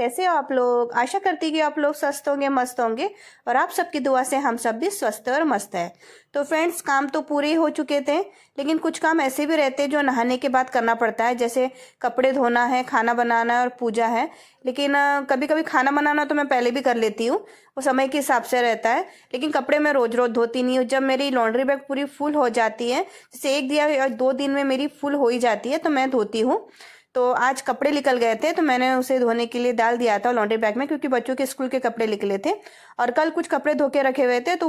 कैसे हो आप लोग। आशा करती कि आप लोग स्वस्थ होंगे, मस्त होंगे, और आप सबकी दुआ से हम सब भी स्वस्थ और मस्त है। तो फ्रेंड्स, काम तो पूरे ही हो चुके थे, लेकिन कुछ काम ऐसे भी रहते हैं जो नहाने के बाद करना पड़ता है, जैसे कपड़े धोना है, खाना बनाना है और पूजा है। लेकिन कभी कभी खाना बनाना तो मैं पहले भी कर लेती हूँ, वो समय के हिसाब से रहता है। लेकिन कपड़े मैं रोज रोज धोती नहीं हूँ। जब मेरी लॉन्ड्री बैग पूरी फुल हो जाती है, जैसे एक दिया या 2 दिन में मेरी फुल हो ही जाती है, तो मैं धोती हूँ। तो आज कपड़े निकल गए थे, तो मैंने उसे धोने के लिए डाल दिया था लॉन्ड्री बैग में, क्योंकि बच्चों के स्कूल के कपड़े निकले थे। और कल कुछ कपड़े धो के रखे हुए थे, तो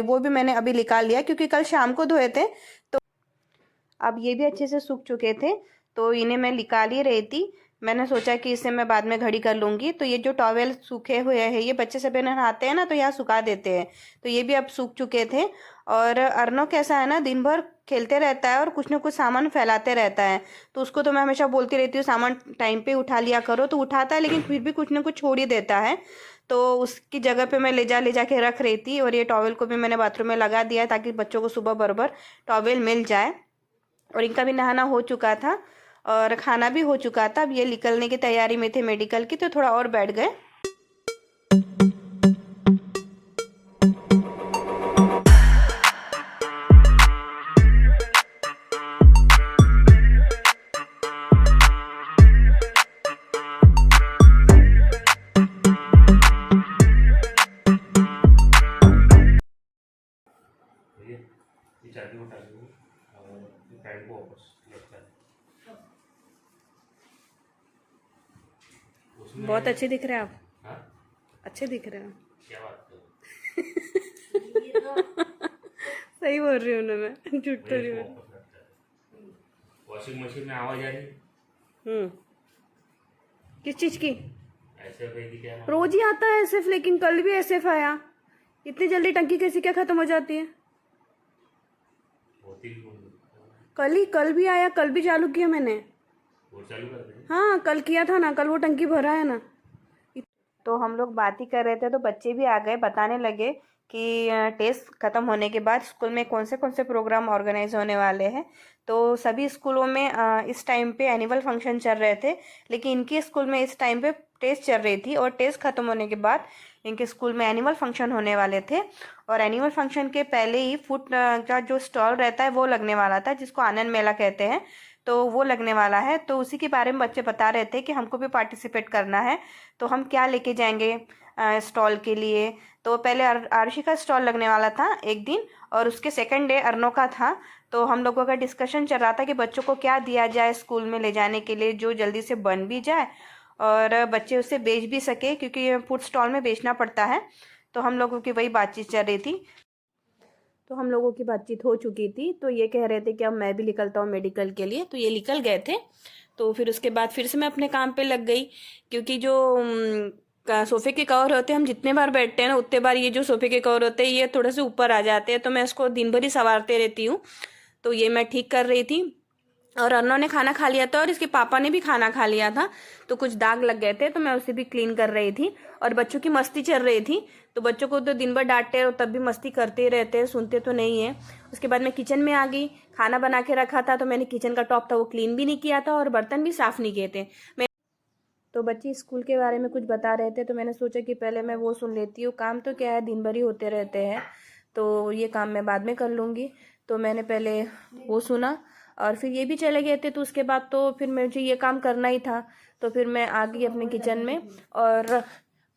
वो भी मैंने अभी निकाल लिया, क्योंकि कल शाम को धोए थे। तो अब ये भी अच्छे से सूख चुके थे, तो इन्हें मैं निकाल ही रही थी। मैंने सोचा कि इसे मैं बाद में घड़ी कर लूंगी। तो ये जो टॉवेल सूखे हुए हैं, ये बच्चे सब नहाते हैं ना, तो यहाँ सुखा देते हैं। तो ये भी अब सूख चुके थे। और अर्नो कैसा है ना, दिन भर खेलते रहता है और कुछ ना कुछ सामान फैलाते रहता है। तो उसको तो मैं हमेशा बोलती रहती हूँ सामान टाइम पे उठा लिया करो, तो उठाता है, लेकिन फिर भी कुछ ना कुछ छोड़ ही देता है। तो उसकी जगह पे मैं ले जा के रख रही थी। और ये टॉवेल को भी मैंने बाथरूम में लगा दिया है, ताकि बच्चों को सुबह बराबर टॉवेल मिल जाए। और इनका भी नहाना हो चुका था और खाना भी हो चुका था। अब ये निकलने की तैयारी में थे मेडिकल की, तो थोड़ा और बैठ गए। ये चाबी को डालो और पैंट को वापस लगता है उसमें। बहुत अच्छे दिख रहे हैं आप। हाँ, अच्छे दिख रहे हैं। क्या बात कर सही बोल रही हूँ ना मैं, झूठ तो नहीं बोल। वापस लगता है। वॉशिंग मशीन में आवाज आ रही किस चीज की? ऐसे भाई क्या रोज ही आता है एसएफ, लेकिन कल भी एसएफ आया। इतनी जल्दी टंकी कैसे क्या खत्म हो जाती है? होती भी कल भी आया, कल भी चालू किया मैंने। वो चालू कर दे। हाँ, कल किया था ना, कल वो टंकी भरा है ना। तो हम लोग बात ही कर रहे थे, तो बच्चे भी आ गए, बताने लगे कि टेस्ट खत्म होने के बाद स्कूल में कौन से प्रोग्राम ऑर्गेनाइज होने वाले हैं। तो सभी स्कूलों में इस टाइम पे एनुअल फंक्शन चल रहे थे, लेकिन इनके स्कूल में इस टाइम पे टेस्ट चल रही थी। और टेस्ट खत्म होने के बाद इनके स्कूल में एनुअल फंक्शन होने वाले थे। और एनुअल फंक्शन के पहले ही फूड का जो स्टॉल रहता है वो लगने वाला था, जिसको आनंद मेला कहते हैं। तो वो लगने वाला है, तो उसी के बारे में बच्चे बता रहे थे कि हमको भी पार्टिसिपेट करना है, तो हम क्या लेके जाएंगे स्टॉल के लिए। तो पहले आरुषि का स्टॉल लगने वाला था एक दिन, और उसके सेकंड डे अर्नो का था। तो हम लोगों का डिस्कशन चल रहा था कि बच्चों को क्या दिया जाए स्कूल में ले जाने के लिए, जो जल्दी से बन भी जाए और बच्चे उसे बेच भी सके, क्योंकि फूड स्टॉल में बेचना पड़ता है। तो हम लोगों की वही बातचीत चल रही थी। तो हम लोगों की बातचीत हो चुकी थी, तो ये कह रहे थे कि अब मैं भी निकलता हूँ मेडिकल के लिए, तो ये निकल गए थे। तो फिर उसके बाद फिर से मैं अपने काम पे लग गई, क्योंकि जो सोफे के कवर होते हैं, हम जितने बार बैठते हैं ना, उतने बार ये जो सोफे के कवर होते हैं, ये थोड़े से ऊपर आ जाते हैं। तो मैं इसको दिन भर ही संवारते रहती हूँ। तो ये मैं ठीक कर रही थी। और अर्नव ने खाना खा लिया था और इसके पापा ने भी खाना खा लिया था, तो कुछ दाग लग गए थे, तो मैं उसे भी क्लीन कर रही थी। और बच्चों की मस्ती चल रही थी, तो बच्चों को तो दिन भर डांटते और तब भी मस्ती करते ही रहते हैं, सुनते तो नहीं है। उसके बाद मैं किचन में आ गई, खाना बना के रखा था, तो मैंने किचन का टॉप था वो क्लीन भी नहीं किया था और बर्तन भी साफ नहीं किए थे। तो बच्चे स्कूल के बारे में कुछ बता रहे थे, तो मैंने सोचा कि पहले मैं वो सुन लेती हूँ। काम तो क्या है, दिन भर ही होते रहते हैं, तो ये काम मैं बाद में कर लूँगी। तो मैंने पहले वो सुना और फिर ये भी चले गए थे, तो उसके बाद तो फिर मुझे ये काम करना ही था। तो फिर मैं आ गई अपने किचन में, और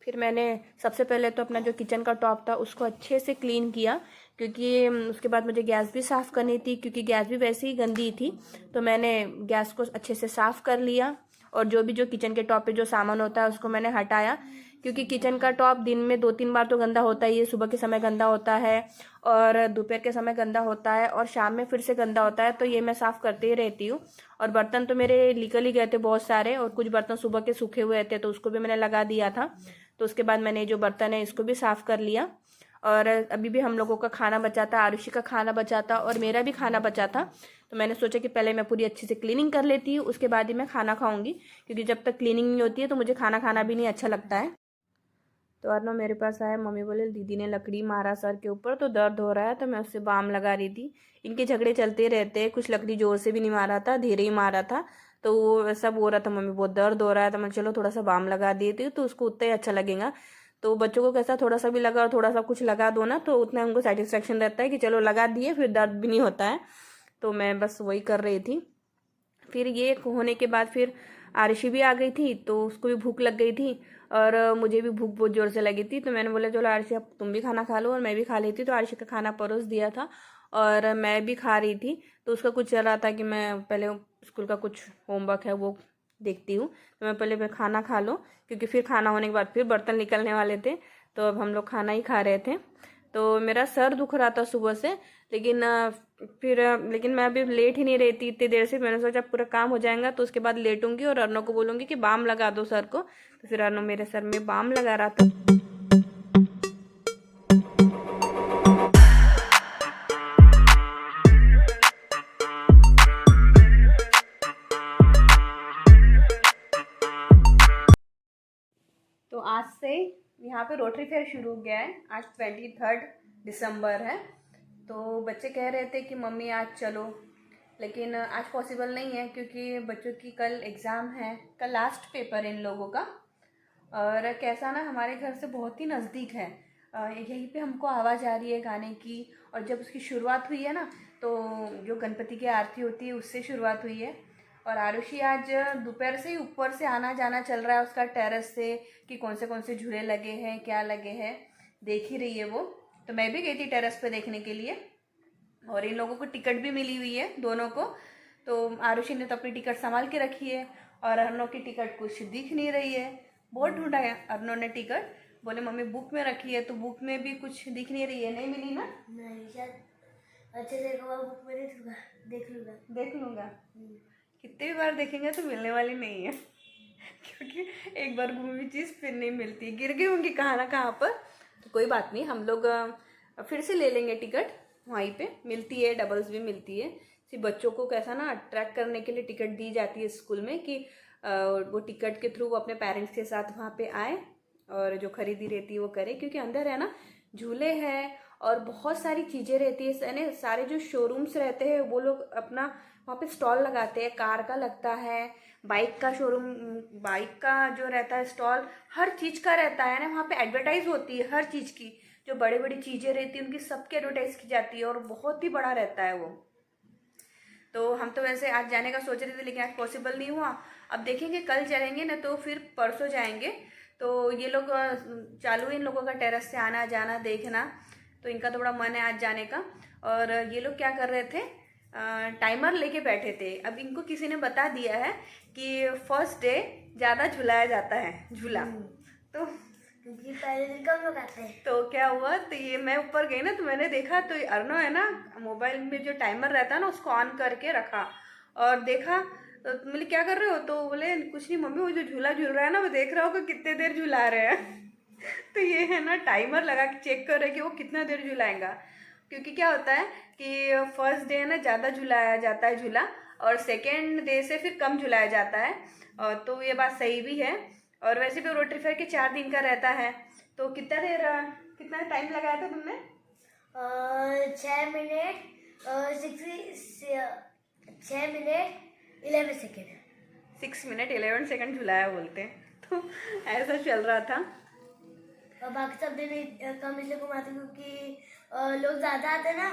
फिर मैंने सबसे पहले तो अपना जो किचन का टॉप था उसको अच्छे से क्लीन किया, क्योंकि उसके बाद मुझे गैस भी साफ़ करनी थी, क्योंकि गैस भी वैसे ही गंदी थी। तो मैंने गैस को अच्छे से साफ़ कर लिया, और जो भी जो किचन के टॉप पे जो सामान होता है उसको मैंने हटाया, क्योंकि किचन का टॉप दिन में 2-3 बार तो गंदा होता ही है। सुबह के समय गंदा होता है और दोपहर के समय गंदा होता है और शाम में फिर से गंदा होता है, तो ये मैं साफ़ करते ही रहती हूँ। और बर्तन तो मेरे निकल ही गए थे बहुत सारे, और कुछ बर्तन सुबह के सूखे हुए थे, तो उसको भी मैंने लगा दिया था। तो उसके बाद मैंने जो बर्तन है इसको भी साफ़ कर लिया। और अभी भी हम लोगों का खाना बचा था, आरुषि का खाना बचा था और मेरा भी खाना बचा था। तो मैंने सोचा कि पहले मैं पूरी अच्छे से क्लीनिंग कर लेती हूँ, उसके बाद ही मैं खाना खाऊंगी, क्योंकि जब तक क्लीनिंग नहीं होती है तो मुझे खाना खाना भी नहीं अच्छा लगता है। तो अर्नव मेरे पास आया, मम्मी बोले दीदी ने लकड़ी मारा सर के ऊपर तो दर्द हो रहा है, तो मैं उससे बाम लगा रही थी। इनके झगड़े चलते रहते हैं, कुछ लकड़ी जोर से भी नहीं मारा था, धीरे ही मारा था। तो वो ऐसा बोल रहा था मम्मी बहुत दर्द हो रहा है, तो मैं चलो थोड़ा सा बाम लगा देती हूँ तो उसको उतना ही अच्छा लगेगा। तो बच्चों को कैसा थोड़ा सा भी लगा और थोड़ा सा कुछ लगा दो ना तो उतना उनको सेटिस्फेक्शन रहता है कि चलो लगा दिए, फिर दर्द भी नहीं होता है। तो मैं बस वही कर रही थी। फिर ये होने के बाद फिर आरुषि भी आ गई थी, तो उसको भी भूख लग गई थी और मुझे भी भूख बहुत ज़ोर से लगी थी। तो मैंने बोला चलो आरुषि अब तुम भी खाना खा लो और मैं भी खा लेती। तो आरुषि का खाना परोस दिया था और मैं भी खा रही थी। तो उसका कुछ चल रहा था कि मैं पहले स्कूल का कुछ होमवर्क है वो देखती हूँ, तो मैं खाना खा लूँ, क्योंकि फिर खाना होने के बाद फिर बर्तन निकलने वाले थे। तो अब हम लोग खाना ही खा रहे थे। तो मेरा सर दुख रहा था सुबह से, लेकिन मैं अभी लेट ही नहीं रहती इतनी देर से। मैंने सोचा पूरा काम हो जाएगा तो उसके बाद लेटूंगी और अर्नो को बोलूँगी कि बाम लगा दो सर को। तो फिर अर्नो मेरे सर में बाम लगा रहा था। तो आज से यहाँ पे रोटरी फेयर शुरू हो गया है। आज 23 दिसंबर है। तो बच्चे कह रहे थे कि मम्मी आज चलो, लेकिन आज पॉसिबल नहीं है क्योंकि बच्चों की कल एग्ज़ाम है, कल लास्ट पेपर इन लोगों का। और कैसा ना हमारे घर से बहुत ही नज़दीक है, यहीं पे हमको आवाज़ आ रही है गाने की। और जब उसकी शुरुआत हुई है ना, तो जो गणपति की आरती होती है उससे शुरुआत हुई है। और आरुषि आज दोपहर से ही ऊपर से आना जाना चल रहा है उसका टेरेस से, कि कौन से झूले लगे हैं क्या लगे हैं, देख ही रही है वो। तो मैं भी गई थी टेरेस पे देखने के लिए, और इन लोगों को टिकट भी मिली हुई है दोनों को। तो आरुषि ने तो अपनी टिकट संभाल के रखी है और अर्नो की टिकट कुछ दिख नहीं रही है। बहुत ढूंढा है अर्नो ने टिकट, बोले मम्मी बुक में रखी है, तो बुक में भी कुछ दिख नहीं रही है। नहीं मिली ना? नहीं शायद अच्छे से बुक में देख लूँगा। कितने भी बार देखेंगे तो मिलने वाली नहीं है क्योंकि एक बार घूमी हुई चीज़ फिर नहीं मिलती, गिर गई होंगी कहाँ ना कहाँ पर। तो कोई बात नहीं, हम लोग फिर से ले लेंगे टिकट, वहीं पे मिलती है, डबल्स भी मिलती है। सिर्फ बच्चों को कैसा ना अट्रैक्ट करने के लिए टिकट दी जाती है स्कूल में, कि वो टिकट के थ्रू वो अपने पेरेंट्स के साथ वहाँ पे आए और जो खरीदी रहती है वो करे। क्योंकि अंदर है ना झूले हैं और बहुत सारी चीज़ें रहती है, यानी सारे जो शोरूम्स रहते हैं वो लोग अपना वहाँ पे स्टॉल लगाते हैं। कार का लगता है, बाइक का शोरूम, बाइक का जो रहता है स्टॉल, हर चीज़ का रहता है ना। वहाँ पे एडवर्टाइज होती है हर चीज़ की, जो बड़ी बड़ी चीज़ें रहती हैं उनकी सबकी एडवर्टाइज की जाती है और बहुत ही बड़ा रहता है वो। तो हम तो वैसे आज जाने का सोच रहे थे लेकिन आज पॉसिबल नहीं हुआ। अब देखेंगे कल चलेंगे ना तो फिर परसों जाएंगे। तो ये लोग चालू है इन लोगों का टेरेस से आना जाना देखना, तो इनका थोड़ा मन है आज जाने का। और ये लोग क्या कर रहे थे, टाइमर लेके बैठे थे। अब इनको किसी ने बता दिया है कि फर्स्ट डे ज़्यादा झुलाया जाता है झूला, तो क्योंकि पहले दिन कम लोग आते हैं। तो क्या हुआ, तो ये मैं ऊपर गई ना तो मैंने देखा तो अर्नो है ना मोबाइल में जो टाइमर रहता है ना उसको ऑन करके रखा और देखा। तो बोले क्या कर रहे हो, तो बोले कुछ नहीं मम्मी, वो जो झूला झूल रहा है ना वो देख रहा हो कि कितने देर झुला रहे हैं तो ये है ना टाइमर लगा के चेक कर रहे कि वो कितना देर झुलाएगा। क्योंकि क्या होता है कि फर्स्ट डे है ना ज़्यादा झुलाया जाता है झूला, और सेकेंड डे से फिर कम झुलाया जाता है। और तो ये बात सही भी है। और वैसे भी रोटरी फेयर के 4 दिन का रहता है। तो कितना टाइम लगाया था तुमने? 6 minute 6 minute 11 second 6 minute 11 second झुलाया बोलते हैं। तो ऐसा चल रहा था। और बाकी सब दिन कम इसलिए घुमाते क्योंकि लोग ज़्यादा आते हैं ना।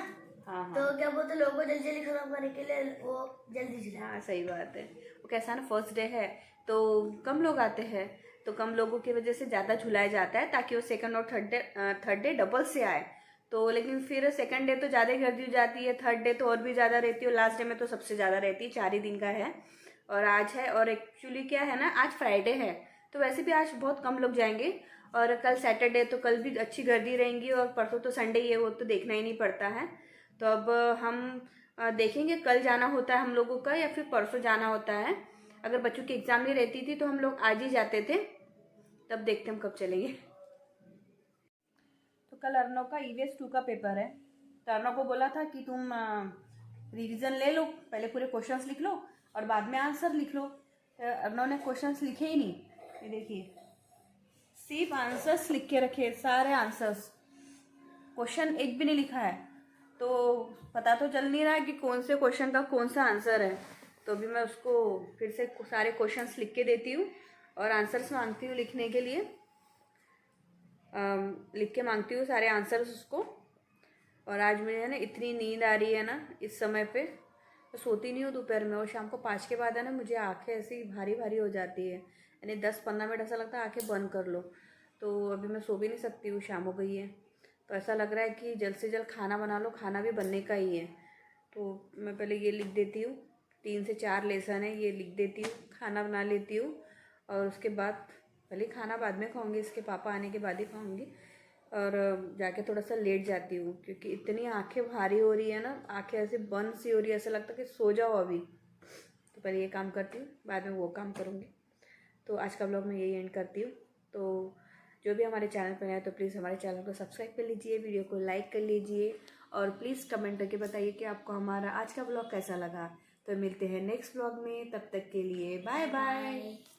हाँ तो क्या बोलते लोगों को जल्दी जल्दी खत्म करने के लिए वो जल्दी झुला। हाँ सही बात है। वो कैसा ना फर्स्ट डे है तो कम लोग आते हैं, तो कम लोगों की वजह से ज़्यादा झुलाया जाता है ताकि वो सेकंड और थर्ड डे डबल से आए। तो लेकिन फिर सेकंड डे तो ज़्यादा गर्दी हो जाती है, थर्ड डे तो और भी ज़्यादा रहती है, और लास्ट डे में तो सबसे ज़्यादा रहती है। 4 ही दिन का है और आज है। और एक्चुअली क्या है ना, आज फ्राइडे है तो वैसे भी आज बहुत कम लोग जाएंगे। और कल सैटरडे तो कल भी अच्छी गर्दी रहेंगी, और परसों तो संडे ही है, वो तो देखना ही नहीं पड़ता है। तो अब हम देखेंगे कल जाना होता है हम लोगों का या फिर परसों जाना होता है। अगर बच्चों की एग्ज़ाम नहीं रहती थी तो हम लोग आज ही जाते थे, तब देखते हम कब चलेंगे। तो कल अर्नव का EVS 2 का पेपर है। तो अर्नव को बोला था कि तुम रिवीजन ले लो, पहले पूरे क्वेश्चंस लिख लो और बाद में आंसर लिख लो। तो अर्नव ने क्वेश्चंस लिखे ही नहीं, ये देखिए सिर्फ आंसर्स लिख के रखे, सारे आंसर्स, क्वेश्चन एक भी नहीं लिखा है। तो पता तो चल नहीं रहा है कि कौन से क्वेश्चन का कौन सा आंसर है। तो अभी मैं उसको फिर से सारे क्वेश्चंस लिख के देती हूँ और आंसर्स मांगती हूँ लिखने के लिए। लिख के मांगती हूँ सारे आंसर्स उसको। और आज मुझे ना इतनी नींद आ रही है ना इस समय पे, तो सोती नहीं हूँ दोपहर में, और शाम को 5 के बाद है ना मुझे आंखें ऐसी भारी भारी हो जाती है, यानी 10-15 मिनट ऐसा लगता है आंखें बंद कर लो। तो अभी मैं सो भी नहीं सकती हूँ, शाम हो गई है। तो ऐसा लग रहा है कि जल्द से जल्द खाना बना लो, खाना भी बनने का ही है। तो मैं पहले ये लिख देती हूँ, 3 से 4 लेसन है, ये लिख देती हूँ, खाना बना लेती हूँ। और उसके बाद भले खाना बाद में खाऊंगी, इसके पापा आने के बाद ही खाऊंगी। और जाके थोड़ा सा लेट जाती हूँ क्योंकि इतनी आंखें भारी हो रही है ना, आंखें ऐसे बंद सी हो रही है, ऐसा लगता है कि सो जाओ अभी। तो पहले ये काम करती हूँ, बाद में वो काम करूँगी। तो आज का ब्लॉग मैं यही एंड करती हूँ। तो जो भी हमारे चैनल पर है तो प्लीज़ हमारे चैनल को सब्सक्राइब कर लीजिए, वीडियो को लाइक कर लीजिए, और प्लीज़ कमेंट करके बताइए कि आपको हमारा आज का ब्लॉग कैसा लगा। तो मिलते हैं नेक्स्ट ब्लॉग में, तब तक के लिए बाय बाय।